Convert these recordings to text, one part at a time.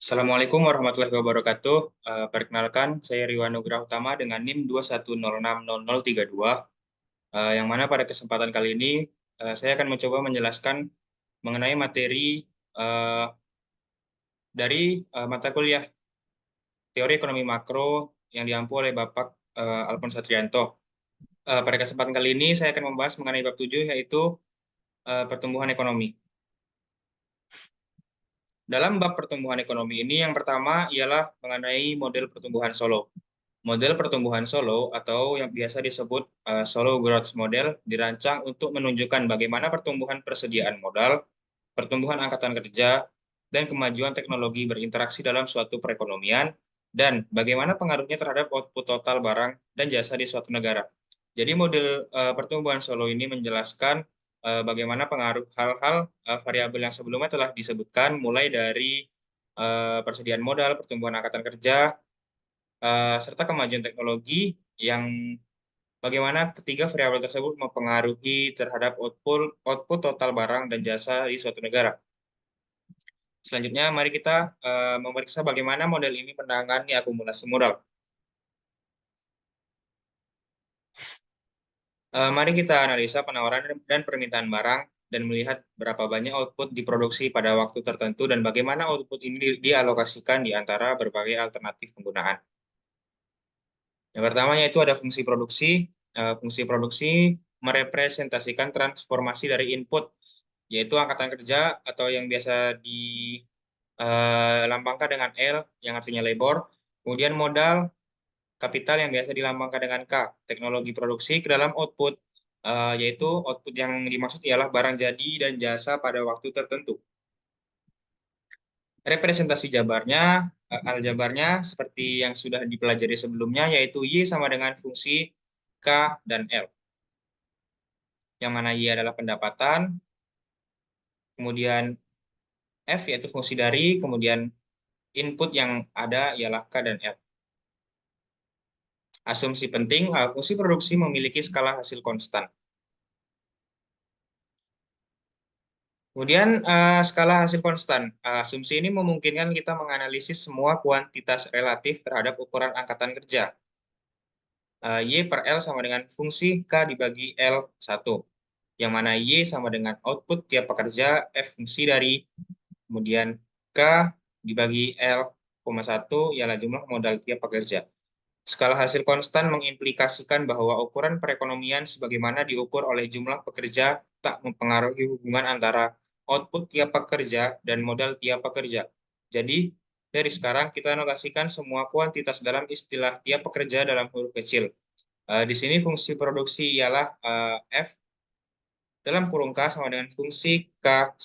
Assalamualaikum warahmatullahi wabarakatuh. Perkenalkan, saya Riwan Nugraha Utama dengan NIM 210600032, yang mana pada kesempatan kali ini saya akan mencoba menjelaskan mengenai materi eh, dari mata kuliah Teori Ekonomi Makro yang diampu oleh Bapak Alphonse Satrianto. Pada kesempatan kali ini saya akan membahas mengenai bab 7 yaitu pertumbuhan ekonomi. Dalam bab pertumbuhan ekonomi ini yang pertama ialah mengenai model pertumbuhan Solo. Model pertumbuhan Solo atau yang biasa disebut Solo Growth Model dirancang untuk menunjukkan bagaimana pertumbuhan persediaan modal, pertumbuhan angkatan kerja, dan kemajuan teknologi berinteraksi dalam suatu perekonomian, dan bagaimana pengaruhnya terhadap output total barang dan jasa di suatu negara. Jadi model pertumbuhan Solo ini menjelaskan bagaimana pengaruh hal-hal variabel yang sebelumnya telah disebutkan, mulai dari persediaan modal, pertumbuhan angkatan kerja, serta kemajuan teknologi yang bagaimana ketiga variabel tersebut mempengaruhi terhadap output total barang dan jasa di suatu negara. Selanjutnya, mari kita memeriksa bagaimana model ini menangani akumulasi modal. Mari kita analisa penawaran dan permintaan barang dan melihat berapa banyak output diproduksi pada waktu tertentu dan bagaimana output ini dialokasikan di antara berbagai alternatif penggunaan. Yang pertama yaitu ada fungsi produksi. Fungsi produksi merepresentasikan transformasi dari input, yaitu angkatan kerja atau yang biasa dilambangkan dengan L, yang artinya labor. Kemudian modal, kapital yang biasa dilambangkan dengan K, teknologi produksi, ke dalam output, yaitu output yang dimaksud ialah barang jadi dan jasa pada waktu tertentu. Representasi jabarnya, aljabarnya seperti yang sudah dipelajari sebelumnya, yaitu Y sama dengan fungsi K dan L. Yang mana Y adalah pendapatan, kemudian F yaitu fungsi dari, kemudian input yang ada ialah K dan L. Asumsi penting, fungsi produksi memiliki skala hasil konstan. Kemudian skala hasil konstan. Asumsi ini memungkinkan kita menganalisis semua kuantitas relatif terhadap ukuran angkatan kerja. Y per L sama dengan fungsi K dibagi L1. Yang mana Y sama dengan output tiap pekerja, F fungsi dari, kemudian K dibagi L,1 ialah jumlah modal tiap pekerja. Skala hasil konstan mengimplikasikan bahwa ukuran perekonomian sebagaimana diukur oleh jumlah pekerja tak mempengaruhi hubungan antara output tiap pekerja dan modal tiap pekerja. Jadi, dari sekarang kita anotasikan semua kuantitas dalam istilah tiap pekerja dalam huruf kecil. Di sini fungsi produksi ialah F dalam kurung K sama dengan fungsi K1.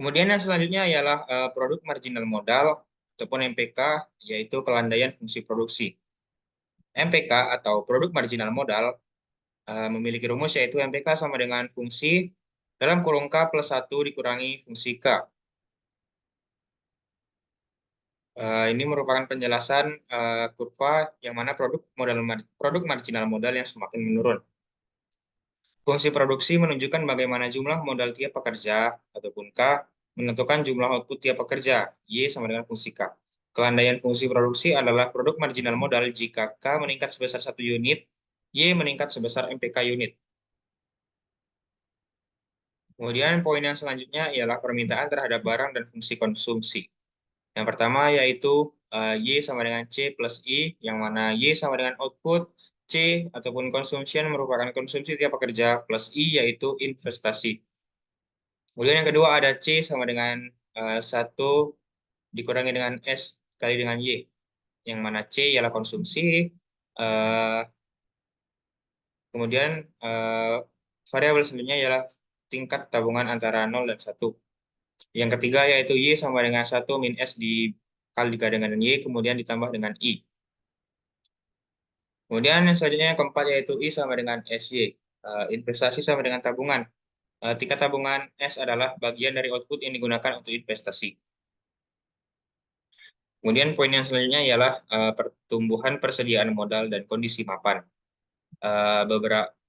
Kemudian yang selanjutnya ialah produk marginal modal ataupun MPK, yaitu pelandaian fungsi produksi. MPK atau produk marginal modal memiliki rumus yaitu MPK sama dengan fungsi dalam kurung K plus 1 dikurangi fungsi K. Ini merupakan penjelasan kurva yang mana produk marginal modal yang semakin menurun. Fungsi produksi menunjukkan bagaimana jumlah modal tiap pekerja ataupun K menentukan jumlah output tiap pekerja, Y sama dengan fungsi K. Kelandaian fungsi produksi adalah produk marginal modal jika K meningkat sebesar 1 unit, Y meningkat sebesar MPK unit. Kemudian poin yang selanjutnya ialah permintaan terhadap barang dan fungsi konsumsi. Yang pertama yaitu Y sama dengan C plus I, yang mana Y sama dengan output, C ataupun consumption merupakan konsumsi tiap pekerja, plus I yaitu investasi. Kemudian yang kedua ada C sama dengan 1 dikurangi dengan S kali dengan Y, yang mana C ialah konsumsi, eh, kemudian variabel selanjutnya ialah tingkat tabungan antara 0 dan 1. Yang ketiga yaitu Y sama dengan 1 min S dikalikan dengan Y, kemudian ditambah dengan I. Kemudian yang selanjutnya yang keempat yaitu I sama dengan SY. Investasi sama dengan tabungan. Tingkat tabungan S adalah bagian dari output yang digunakan untuk investasi. Kemudian poin yang selanjutnya ialah pertumbuhan persediaan modal dan kondisi mapan.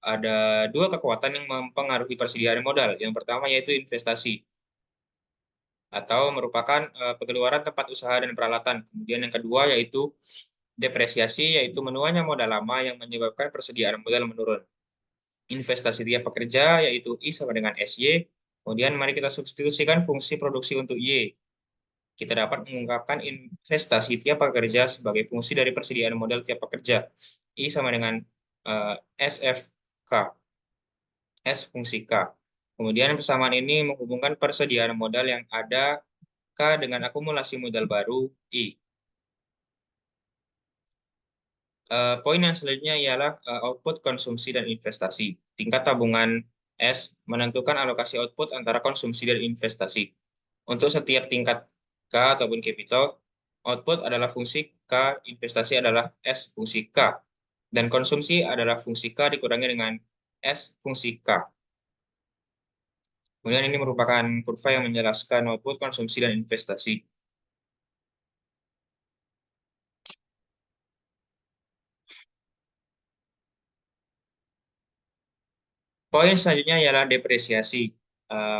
Ada dua kekuatan yang mempengaruhi persediaan modal. Yang pertama yaitu investasi atau merupakan pengeluaran tempat usaha dan peralatan. Kemudian yang kedua yaitu depresiasi, yaitu menuanya modal lama yang menyebabkan persediaan modal menurun. Investasi tiap pekerja yaitu I sama dengan SY. Kemudian mari kita substitusikan fungsi produksi untuk Y. Kita dapat mengungkapkan investasi tiap pekerja sebagai fungsi dari persediaan modal tiap pekerja. I sama dengan SFK, S fungsi K. Kemudian persamaan ini menghubungkan persediaan modal yang ada K dengan akumulasi modal baru I. Poin yang selanjutnya ialah output konsumsi dan investasi. Tingkat tabungan S menentukan alokasi output antara konsumsi dan investasi. Untuk setiap tingkat K ataupun capital, output adalah fungsi K, investasi adalah S fungsi K, dan konsumsi adalah fungsi K dikurangi dengan S fungsi K. Kemudian ini merupakan kurva yang menjelaskan output konsumsi dan investasi. Poin selanjutnya ialah depresiasi.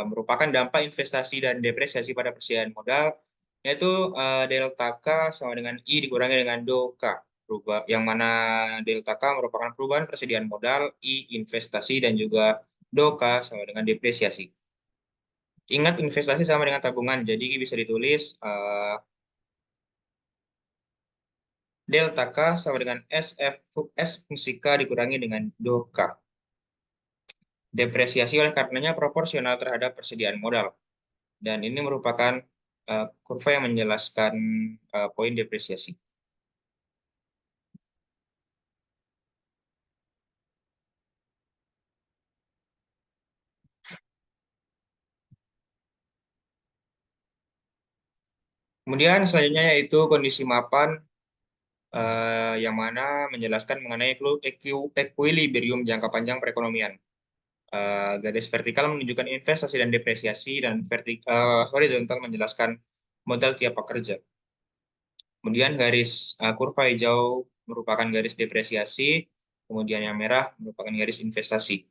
Merupakan dampak investasi dan depresiasi pada persediaan modal, yaitu delta K sama dengan I dikurangi dengan do K. Yang mana delta K merupakan perubahan persediaan modal, I investasi, dan juga do K sama dengan depresiasi. Ingat investasi sama dengan tabungan, jadi bisa ditulis delta K sama dengan S fungsi K dikurangi dengan do K. Depresiasi oleh karenanya proporsional terhadap persediaan modal. Dan ini merupakan kurva yang menjelaskan poin depresiasi. Kemudian selanjutnya yaitu kondisi mapan yang mana menjelaskan mengenai equilibrium jangka panjang perekonomian. Garis vertikal menunjukkan investasi dan depresiasi, dan horizontal menjelaskan modal tiap pekerja. Kemudian garis kurva hijau merupakan garis depresiasi, kemudian yang merah merupakan garis investasi.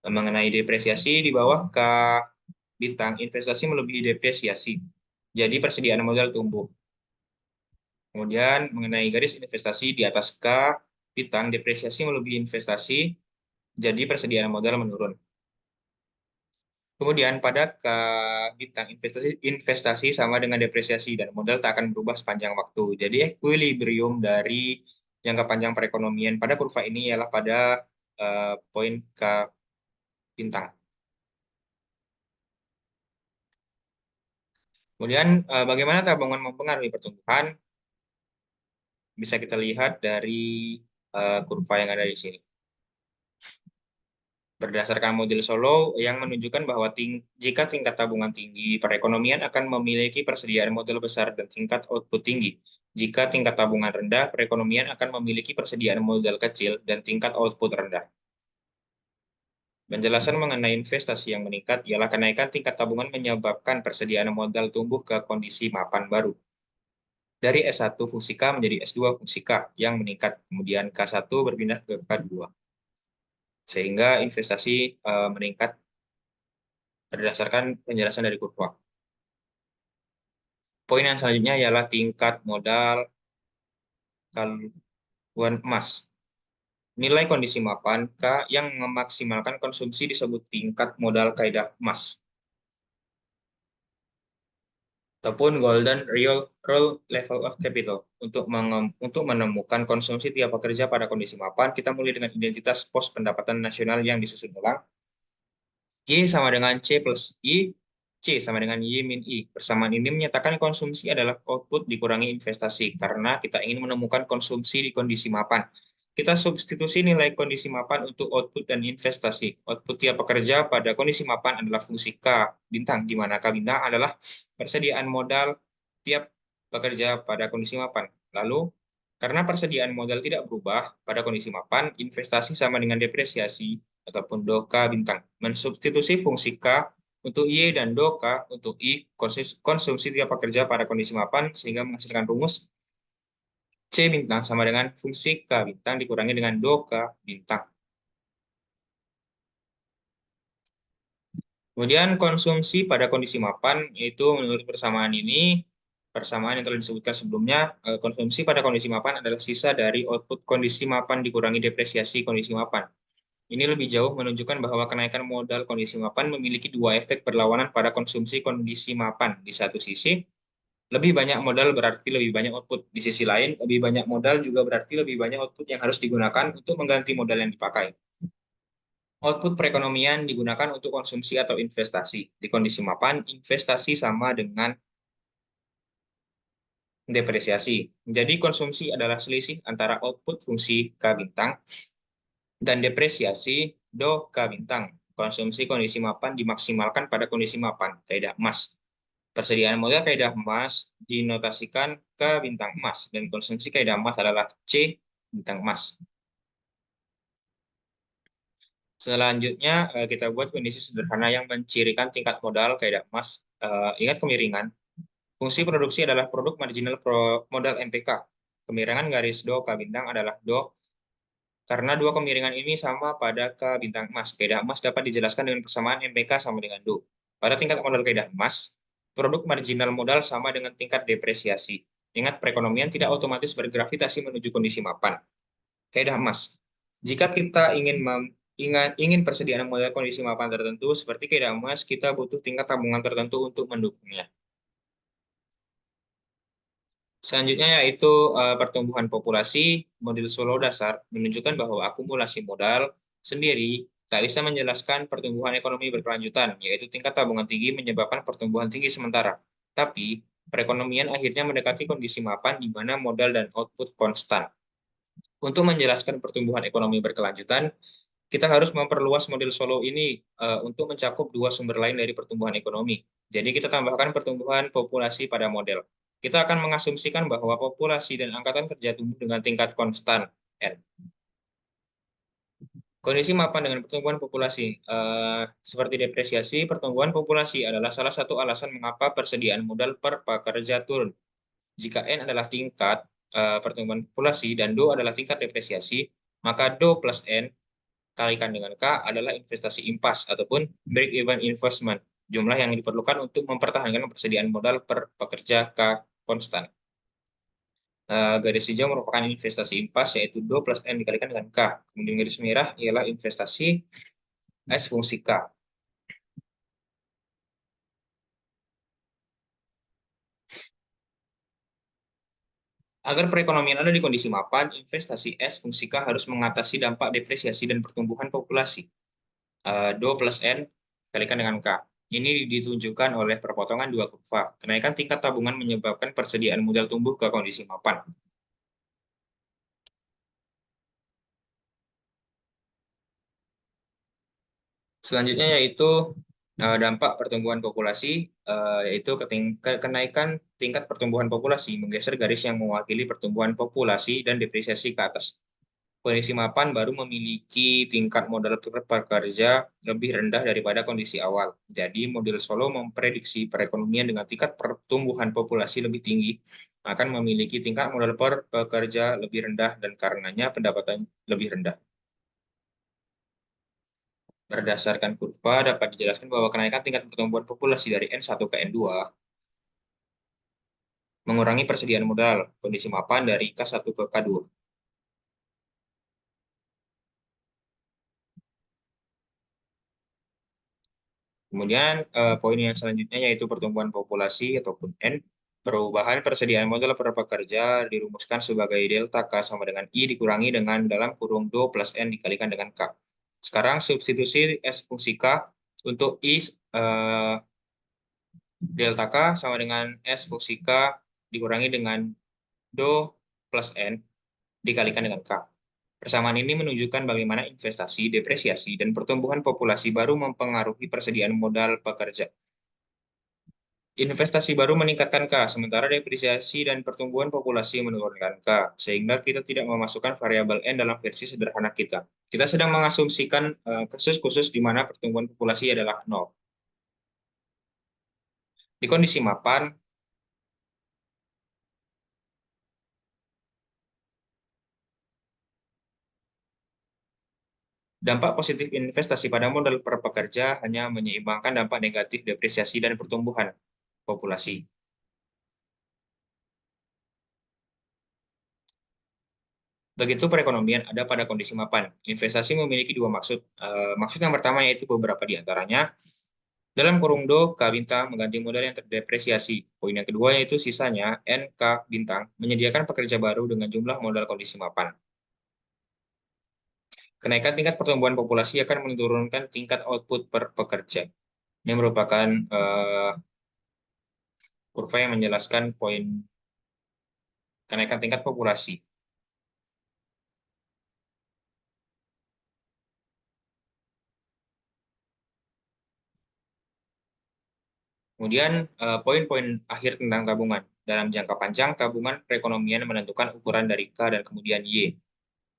Mengenai depresiasi di bawah K bintang, investasi melebihi depresiasi. Jadi persediaan modal tumbuh. Kemudian mengenai garis investasi di atas K bintang, depresiasi melebihi investasi, jadi persediaan modal menurun. Kemudian pada K bintang, investasi sama dengan depresiasi dan modal tak akan berubah sepanjang waktu. Jadi equilibrium dari jangka panjang perekonomian pada kurva ini ialah pada poin K bintang. Kemudian bagaimana tabungan mempengaruhi pertumbuhan? Bisa kita lihat dari kurva yang ada di sini. Berdasarkan model Solo yang menunjukkan bahwa jika tingkat tabungan tinggi, perekonomian akan memiliki persediaan modal besar dan tingkat output tinggi. Jika tingkat tabungan rendah, perekonomian akan memiliki persediaan modal kecil dan tingkat output rendah. Penjelasan mengenai investasi yang meningkat ialah kenaikan tingkat tabungan menyebabkan persediaan modal tumbuh ke kondisi mapan baru. Dari S1 fungsi K menjadi S2 fungsi K yang meningkat, kemudian K1 berpindah ke K2. Sehingga investasi meningkat berdasarkan penjelasan dari kurva. Poin yang selanjutnya ialah tingkat modal kaluan emas. Nilai kondisi mapan K yang memaksimalkan konsumsi disebut tingkat modal kaidah emas, ataupun golden real level of capital. Untuk menemukan konsumsi tiap pekerja pada kondisi mapan, kita mulai dengan identitas pos pendapatan nasional yang disusun ulang. Y sama dengan C plus I, C sama dengan Y min I. Persamaan ini menyatakan konsumsi adalah output dikurangi investasi, karena kita ingin menemukan konsumsi di kondisi mapan. Kita substitusi nilai kondisi mapan untuk output dan investasi. Output tiap pekerja pada kondisi mapan adalah fungsi K bintang, di mana K bintang adalah persediaan modal tiap pekerja pada kondisi mapan. Lalu, karena persediaan modal tidak berubah pada kondisi mapan, investasi sama dengan depresiasi ataupun do K bintang. Mensubstitusi fungsi K Untuk Y dan Do K, untuk I, konsumsi tiap pekerja pada kondisi mapan sehingga menghasilkan rumus C bintang sama dengan fungsi K bintang dikurangi dengan Do K bintang. Kemudian konsumsi pada kondisi mapan, yaitu menurut persamaan yang telah disebutkan sebelumnya, konsumsi pada kondisi mapan adalah sisa dari output kondisi mapan dikurangi depresiasi kondisi mapan. Ini lebih jauh menunjukkan bahwa kenaikan modal kondisi mapan memiliki dua efek berlawanan pada konsumsi kondisi mapan. Di satu sisi, lebih banyak modal berarti lebih banyak output. Di sisi lain, lebih banyak modal juga berarti lebih banyak output yang harus digunakan untuk mengganti modal yang dipakai. Output perekonomian digunakan untuk konsumsi atau investasi. Di kondisi mapan, investasi sama dengan depresiasi. Jadi konsumsi adalah selisih antara output fungsi K bintang dan depresiasi Do K bintang. Konsumsi kondisi mapan dimaksimalkan pada kondisi mapan, kaidah emas. Persediaan modal kaidah emas dinotasikan K bintang emas, dan konsumsi kaidah emas adalah C bintang emas. Selanjutnya, kita buat kondisi sederhana yang mencirikan tingkat modal kaidah emas. Ingat kemiringan. Fungsi produksi adalah produk marginal modal MPK. Kemiringan garis Do K bintang adalah Do karena dua kemiringan ini sama pada K bintang emas. Kaidah emas dapat dijelaskan dengan persamaan MPK sama dengan Do. Pada tingkat modal kaidah emas, produk marginal modal sama dengan tingkat depresiasi. Ingat, perekonomian tidak otomatis bergravitasi menuju kondisi mapan. Kaidah emas. Jika kita ingin persediaan modal kondisi mapan tertentu, seperti kaidah emas, kita butuh tingkat tabungan tertentu untuk mendukungnya. Selanjutnya yaitu pertumbuhan populasi. Model Solow dasar menunjukkan bahwa akumulasi modal sendiri tak bisa menjelaskan pertumbuhan ekonomi berkelanjutan, yaitu tingkat tabungan tinggi menyebabkan pertumbuhan tinggi sementara. Tapi, perekonomian akhirnya mendekati kondisi mapan di mana modal dan output konstan. Untuk menjelaskan pertumbuhan ekonomi berkelanjutan, kita harus memperluas model Solow ini untuk mencakup dua sumber lain dari pertumbuhan ekonomi. Jadi kita tambahkan pertumbuhan populasi pada model. Kita akan mengasumsikan bahwa populasi dan angkatan kerja tumbuh dengan tingkat konstan N. Kondisi mapan dengan pertumbuhan populasi. Seperti depresiasi, pertumbuhan populasi adalah salah satu alasan mengapa persediaan modal per pekerja turun. Jika N adalah tingkat pertumbuhan populasi dan Do adalah tingkat depresiasi, maka Do plus N kalikan dengan K adalah investasi impas ataupun break-even investment, jumlah yang diperlukan untuk mempertahankan persediaan modal per pekerja K konstan. Garis hijau merupakan investasi impas, yaitu Do plus N dikalikan dengan K. Kemudian garis merah ialah investasi S fungsi K. Agar perekonomian ada di kondisi mapan, investasi S fungsi K harus mengatasi dampak depresiasi dan pertumbuhan populasi. Do plus N dikalikan dengan K. Ini ditunjukkan oleh perpotongan dua kurva. Kenaikan tingkat tabungan menyebabkan persediaan modal tumbuh ke kondisi mapan. Selanjutnya yaitu dampak pertumbuhan populasi, yaitu kenaikan tingkat pertumbuhan populasi menggeser garis yang mewakili pertumbuhan populasi dan depresiasi ke atas. Kondisi mapan baru memiliki tingkat modal per pekerja lebih rendah daripada kondisi awal. Jadi, model Solow memprediksi perekonomian dengan tingkat pertumbuhan populasi lebih tinggi akan memiliki tingkat modal per pekerja lebih rendah dan karenanya pendapatan lebih rendah. Berdasarkan kurva, dapat dijelaskan bahwa kenaikan tingkat pertumbuhan populasi dari N1 ke N2 mengurangi persediaan modal kondisi mapan dari K1 ke K2. Kemudian poin yang selanjutnya yaitu pertumbuhan populasi ataupun N. Perubahan persediaan modal per pekerja dirumuskan sebagai delta K sama dengan I dikurangi dengan dalam kurung Do plus N dikalikan dengan K. Sekarang substitusi S fungsi K untuk I delta K sama dengan S fungsi K dikurangi dengan Do plus N dikalikan dengan K. Persamaan ini menunjukkan bagaimana investasi, depresiasi, dan pertumbuhan populasi baru mempengaruhi persediaan modal pekerja. Investasi baru meningkatkan K, sementara depresiasi dan pertumbuhan populasi menurunkan K, sehingga kita tidak memasukkan variabel N dalam versi sederhana kita. Kita sedang mengasumsikan kasus khusus di mana pertumbuhan populasi adalah 0. Di kondisi mapan, dampak positif investasi pada modal per pekerja hanya menyeimbangkan dampak negatif depresiasi dan pertumbuhan populasi. Begitu perekonomian ada pada kondisi mapan. Investasi memiliki dua maksud. Maksud yang pertama yaitu beberapa di antaranya. Dalam kurung do, K bintang mengganti modal yang terdepresiasi. Poin yang kedua yaitu sisanya, N, K bintang, menyediakan pekerja baru dengan jumlah modal kondisi mapan. Kenaikan tingkat pertumbuhan populasi akan menurunkan tingkat output per pekerja. Ini merupakan kurva yang menjelaskan poin kenaikan tingkat populasi. Kemudian poin-poin akhir tentang tabungan. Dalam jangka panjang, tabungan perekonomian menentukan ukuran dari K dan kemudian Y.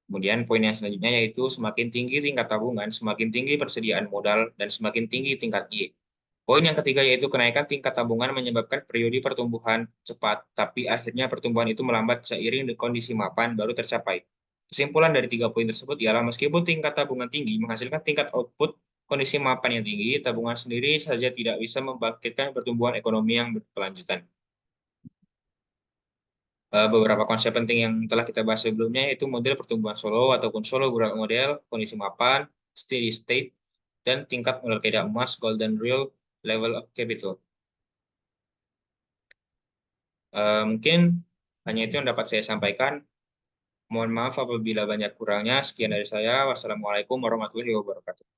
Kemudian poin yang selanjutnya yaitu semakin tinggi tingkat tabungan, semakin tinggi persediaan modal, dan semakin tinggi tingkat Y. Poin yang ketiga yaitu kenaikan tingkat tabungan menyebabkan periode pertumbuhan cepat, tapi akhirnya pertumbuhan itu melambat seiring dengan kondisi mapan baru tercapai. Kesimpulan dari tiga poin tersebut ialah meskipun tingkat tabungan tinggi menghasilkan tingkat output kondisi mapan yang tinggi, tabungan sendiri saja tidak bisa membangkitkan pertumbuhan ekonomi yang berkelanjutan. Beberapa konsep penting yang telah kita bahas sebelumnya yaitu model pertumbuhan solo ataupun solo growth model, kondisi mapan, steady state, dan tingkat modal kaidah emas, golden rule, level of capital. Mungkin hanya itu yang dapat saya sampaikan. Mohon maaf apabila banyak kurangnya. Sekian dari saya. Wassalamualaikum warahmatullahi wabarakatuh.